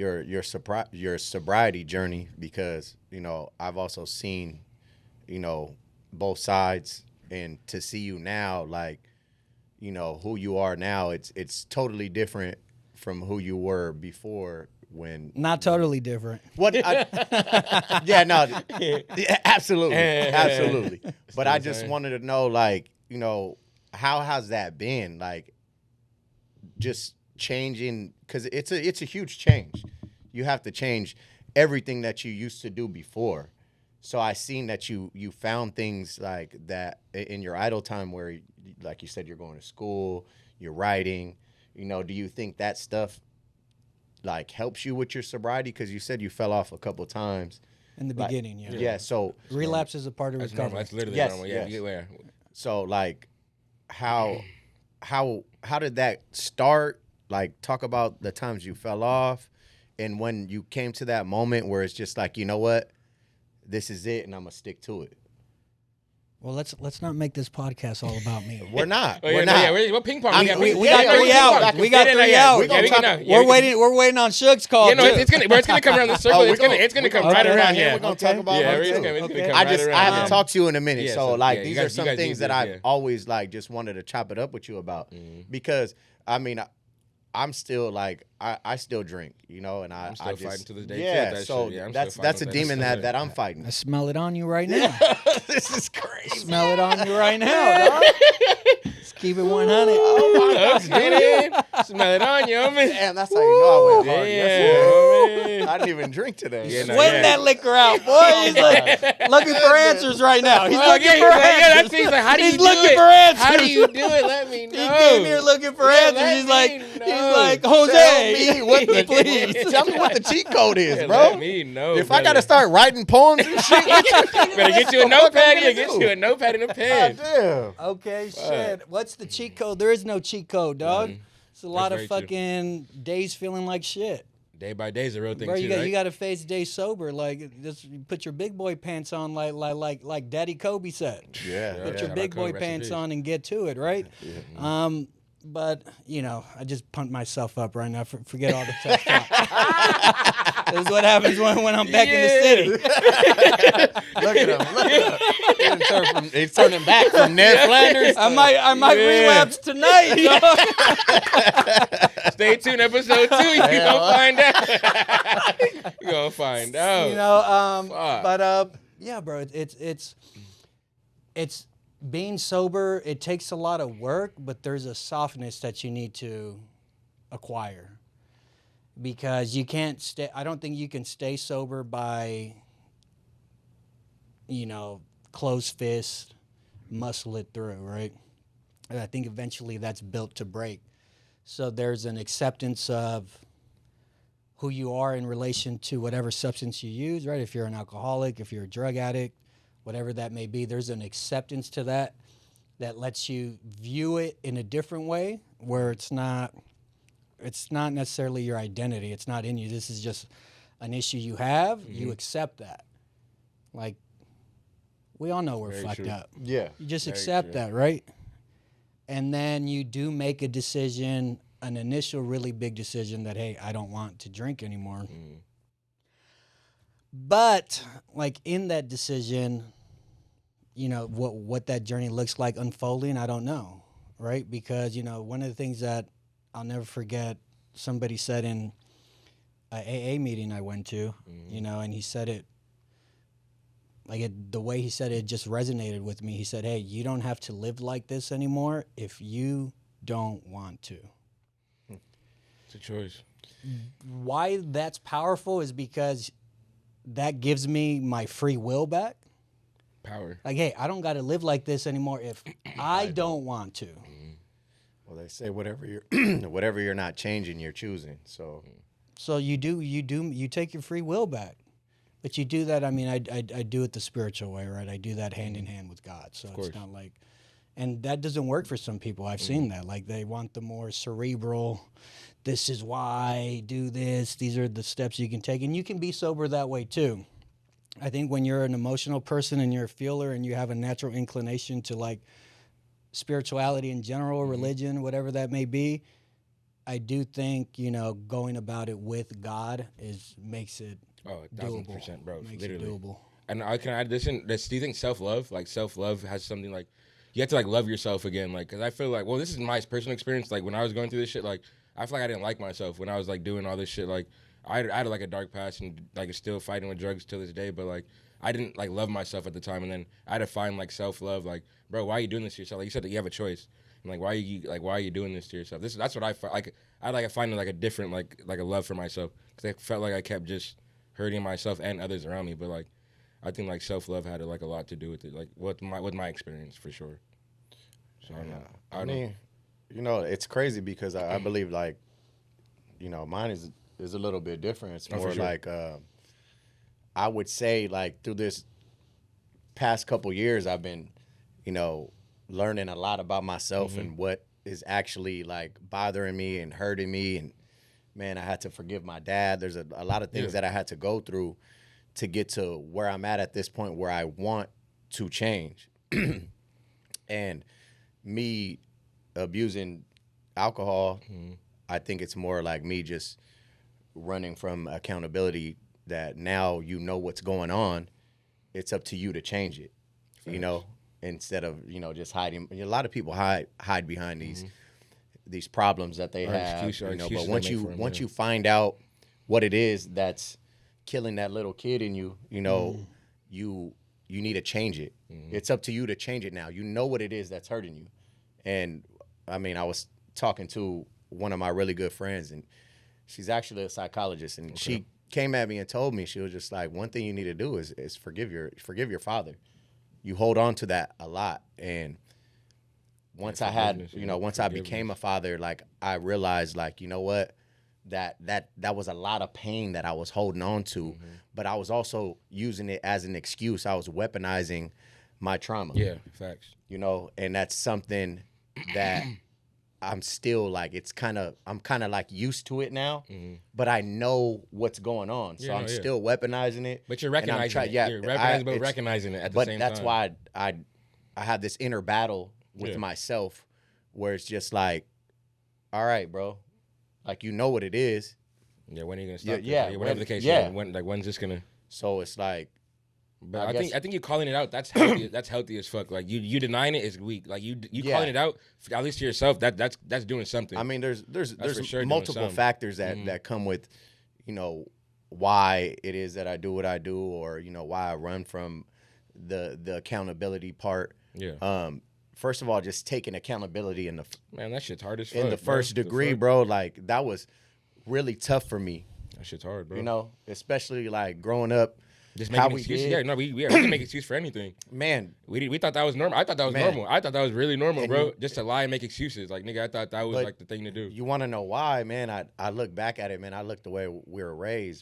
your sobriety journey, because I've also seen both sides, and to see you now, like who you are now, it's totally different from who you were before. When not totally different. What? Yeah, no, yeah, absolutely. But I just wanted to know, like, how has that been, like, just changing? Because it's a huge change. You have to change everything that you used to do before. So I seen that you found things like that in your idle time, where, like you said, you're going to school, you're writing. Do you think that stuff like helps you with your sobriety? Because you said you fell off a couple times in the beginning. Yeah. So relapse is a part of recovery. That's literally yes, normal. Yeah. So like, how did that start? Like, talk about the times you fell off, and when you came to that moment where it's just like, you know what, this is it, and I'm gonna stick to it. Well, let's not make this podcast all about me. We're not. We're not. Yeah, we're ping pong. We got 3 hours. We got 3 hours. We're waiting on Suge's call. Yeah, no, it's gonna come around the circle. It's gonna come right around here. We're gonna talk about it. I haven't talked to you in a minute. So like, these are some things that I've always like just wanted to chop it up with you about, because I mean, I'm still like, I still drink, and I'm still fighting to this day. Yeah, so that's a demon that I'm fighting. I smell it on you right now. This is crazy. Smell it on you right now, dog. Let's keep it 100. Oh my God, smell it on you, man. Damn, that's how you know I went hard. Yeah, I didn't even drink today. Sweating that liquor out, boy. He's like looking for answers right now. He's looking for answers. He's like, how do you do looking it? for answers. How do you do it? Let me know. He came here looking for answers. He's like, Jose, please. Tell me what the cheat code is, bro. Let me know. If I gotta start writing poems and shit, better get you a notepad. Get you a notepad and a pen. Damn. Okay, shit. What's the cheat code? There is no cheat code, dog. It's a lot of fucking days feeling like shit. Day by day is a real thing, bro, too, right? You got to face days sober. Like, just put your big boy pants on, like Daddy Kobe said. Yeah. Put your big boy pants on and get to it, right? Yeah. But, I just pumped myself up right now. Forget all the tough talk. This is what happens when I'm back in the city. Look at him. He's turning back from Ned Flanders. I might relapse tonight. Stay tuned, episode 2. You're going to find out. You're going to find out. But, yeah, bro, it's being sober. It takes a lot of work, but there's a softness that you need to acquire, because you can't stay. I don't think you can stay sober by, closed fist, muscle it through, right? And I think eventually that's built to break. So there's an acceptance of who you are in relation to whatever substance you use, right? If you're an alcoholic, if you're a drug addict, whatever that may be, there's an acceptance to that lets you view it in a different way, where it's not necessarily your identity. It's not in you. This is just an issue you have. Mm-hmm. You accept that. Like, we all know we're Very fucked true. up. Yeah. You just accept that, right? And then you do make a decision, an initial really big decision that, hey, I don't want to drink anymore. Mm. But, like, in that decision, what that journey looks like unfolding, I don't know, right? Because, one of the things that I'll never forget, somebody said in an AA meeting I went to, and he said it, the way he said it just resonated with me. He said, hey, you don't have to live like this anymore if you don't want to. It's a choice. Why that's powerful is because that gives me my free will back. Power. Like, hey, I don't got to live like this anymore if I don't want to. Well, they say whatever you're not changing, you're choosing. So you take your free will back. But you do that, I mean, I do it the spiritual way, right? I do that hand in hand with God. So it's not like, and that doesn't work for some people. I've seen that. Like, they want the more cerebral, this is why, do this, these are the steps you can take. And you can be sober that way too. I think when you're an emotional person and you're a feeler and you have a natural inclination to, like, spirituality in general, religion, whatever that may be, I do think, you know, going about it with God makes it doable. 1,000%, bro. Makes Literally. it doable. And I can add this in. Do you think self-love has something like, you have to like love yourself again? Like, cause I feel like, well, this is my personal experience. Like when I was going through this shit, like I feel like I didn't like myself when I was like doing all this shit. Like I had like a dark past and like still fighting with drugs till this day. But like I didn't like love myself at the time. And then I had to find like self-love. Like, bro, why are you doing this to yourself? Like you said that you have a choice. And like why are you doing this to yourself? That's what I like. I find like a different like a love for myself, because I felt like I kept just hurting myself and others around me. But like I think like self-love had like a lot to do with it, like with my experience for sure. So I don't know. I mean, you know, it's crazy because I believe like, you know, mine is a little bit different. It's more like I would say like through this past couple years I've been, you know, learning a lot about myself and what is actually like bothering me and hurting me. And man, I had to forgive my dad. There's a lot of things that I had to go through to get to where I'm at this point where I want to change. And me abusing alcohol, I think it's more like me just running from accountability, that now you know what's going on. It's up to you to change it, you know, instead of, you know, just hiding. A lot of people hide behind these problems that they have, you know, but once you find out what it is that's killing that little kid in you, you know, you need to change it. It's up to you to change it now. You know what it is that's hurting you. And I mean, I was talking to one of my really good friends, and she's actually a psychologist, and she came at me and told me, she was just like, one thing you need to do is forgive your father. You hold on to that a lot. And once I became a father, like I realized, like, you know what, that was a lot of pain that I was holding on to, but I was also using it as an excuse. I was weaponizing my trauma. Yeah, facts. You know, and that's something that I'm still like, I'm kind of like used to it now, but I know what's going on. So I'm still weaponizing it. But you're recognizing it. You're recognizing it at the same time. But that's why I have this inner battle with myself where it's just like, all right, bro, like, you know what it is. Yeah, when are you going to stop? Yeah, whatever the case is. When's this going to... So it's like... But I think you calling it out, that's healthy. That's healthy as fuck. Like you denying it is weak. Like you calling it out, at least to yourself, that's doing something. I mean, there's multiple factors that come with, you know, why it is that I do what I do, or, you know, why I run from the accountability part. Yeah. First of all, just taking accountability in that shit's hard as fuck. In the first degree, bro. Like, that was really tough for me. That shit's hard, bro. You know, especially like growing up. Just making excuses. Yeah, no, we can make excuses for anything. Man, we thought that was normal. I thought that was normal. I thought that was really normal, bro. Just to lie and make excuses. Like, nigga, I thought that was like the thing to do. You want to know why, man? I look back at it, man. I look the way we were raised.